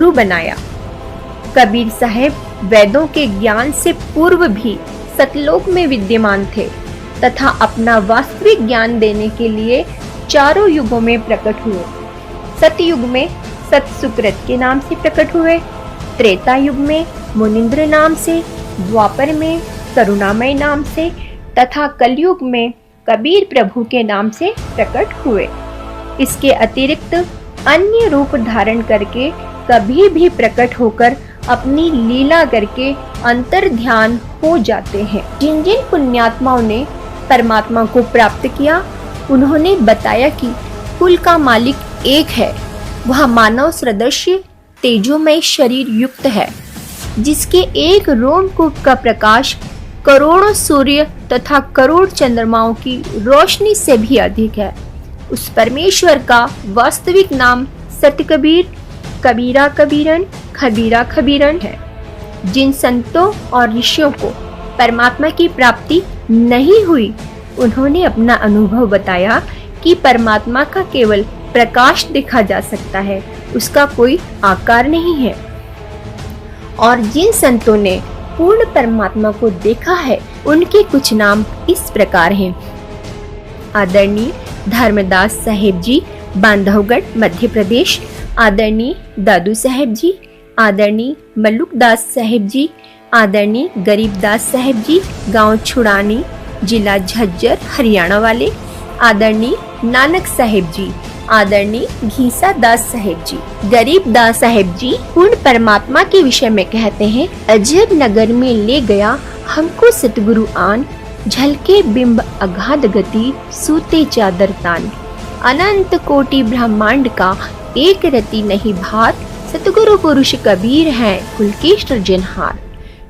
गुरु बनाया। कबीर साहब वेदों के ज्ञान से पूर्व भी सतलोक में विद्यमान थे तथा अपना वास्तविक ज्ञान देने के लिए चारों युगों में प्रकट हुए। सतयुग में सत सुकृत के नाम से प्रकट हुए, त्रेता युग में मुनिंद्र नाम से, द्वापर में करुणामय नाम से तथा कलयुग में कबीर प्रभु के नाम से प्रकट हुए। इसके अतिरिक्त अन्य रूप धारण करके कभी भी प्रकट होकर अपनी लीला करके अंतर ध्यान हो जाते हैं। जिन जिन पुण्यात्माओं ने परमात्मा को प्राप्त किया, उन्होंने बताया कि कुल का मालिक एक है। वह मानव सदृश्य तेजोमय शरीर युक्त है, जिसके एक रोमकूप का प्रकाश करोड़ों सूर्य तथा करोड़ चंद्रमाओं की रोशनी से भी अधिक है। उस परमेश्वर का वास्तविक नाम सतकबीर, कबीरा कबीरन, खबीरा खबीरन है। जिन संतों और ऋषियों को परमात्मा की प्राप्ति नहीं हुई, उन्होंने अपना अनुभव बताया कि परमात्मा का केवल प्रकाश देखा जा सकता है, उसका कोई आकार नहीं है। और जिन संतों ने पूर्ण परमात्मा को देखा है, उनके कुछ नाम इस प्रकार हैं। आदरणीय धर्मदास साहेब जी, बांधवगढ़, मध्य प्रदेश। आदरणीय दादू साहेब जी, आदरणीय मल्लुकदास साहेब जी, आदरणीय गरीबदास साहेब जी, गांव छुड़ानी, जिला झज्जर, हरियाणा वाले। आदरणीय नानक साहेब जी, आदरणीय घीसा दास साहेब जी। गरीबदास साहेब जी पूर्ण परमात्मा के विषय में कहते हैं, अजब नगर में ले गया हमको सतगुरु आन, झलके बिंब अगाध गति, सूते चादर तान। अनंत कोटि ब्रह्मांड का एक रति नहीं भार, सतगुरु पुरुष कबीर हैं कुल के सृजनहार।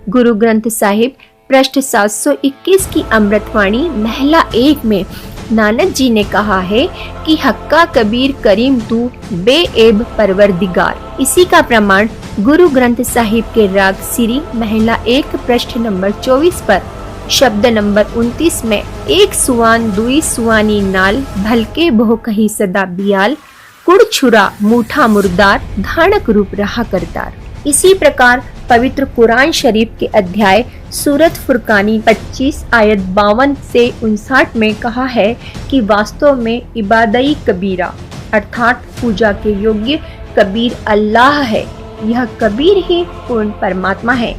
गुरु ग्रंथ साहिब पृष्ठ 721 की अमृतवाणी महला 1 में नानक जी ने कहा है कि हक्का कबीर करीम तू बेएब परवरदिगार। इसी का प्रमाण गुरु ग्रंथ साहिब के राग सिरी महला 1 पृष्ठ नंबर 24 पर शब्द नंबर 29 में एक सुवान दुई सुवानी नाल, भलके बहु कही सदा बियाल, कुड़ छुरा मूठा मुर्दार, धानक रूप रहा करतार। इसी प्रकार पवित्र कुरान शरीफ के अध्याय सूरत फुरकानी 25 आयत 52 से 59 में कहा है कि वास्तव में इबादई कबीरा अर्थात पूजा के योग्य कबीर अल्लाह है। यह कबीर ही पूर्ण परमात्मा है,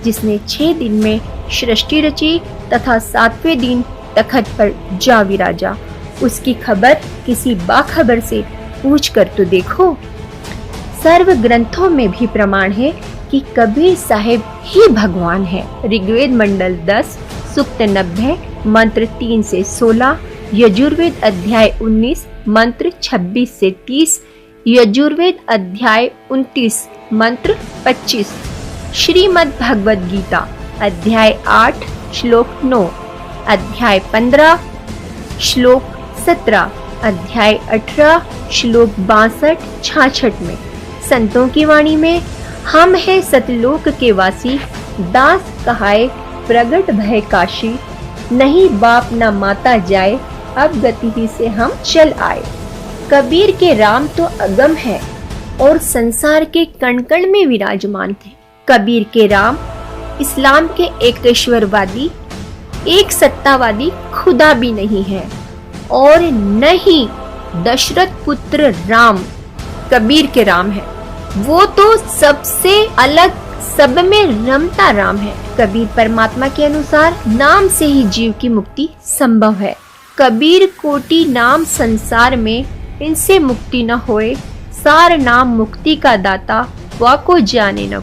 जिसने 6 दिन में सृष्टि रची तथा 7वें दिन तखत पर जा विराजा। उसकी खबर किसी बाखबर से पूछ कर तो देखो। सर्व ग्रंथों में भी प्रमाण है कि कबीर साहिब ही भगवान है। ऋग्वेद मंडल 10 सूक्त 90 मंत्र 3 से 16, यजुर्वेद अध्याय 19 मंत्र 26 से 30, यजुर्वेद अध्याय 29 मंत्र 25, श्रीमद् भगवद गीता अध्याय 8 श्लोक 9, अध्याय 15 श्लोक 17, अध्याय 18 श्लोक 62-66 में संतों की वाणी में, हम है सतलोक के वासी, दास कहाए प्रगट भय काशी, नहीं बाप न माता जाए, अब गति ही से हम चल आए। कबीर के राम तो अगम है और संसार के कण कण में विराजमान थे। कबीर के राम इस्लाम के एकेश्वरवादी, एक सत्तावादी खुदा भी नहीं है और न ही दशरथ पुत्र राम कबीर के राम है। वो तो सबसे अलग, सब में रमता राम है। कबीर परमात्मा के अनुसार नाम से ही जीव की मुक्ति संभव है। कबीर कोटि नाम संसार में, इनसे मुक्ति न होए, सार नाम मुक्ति का दाता, वाको जाने न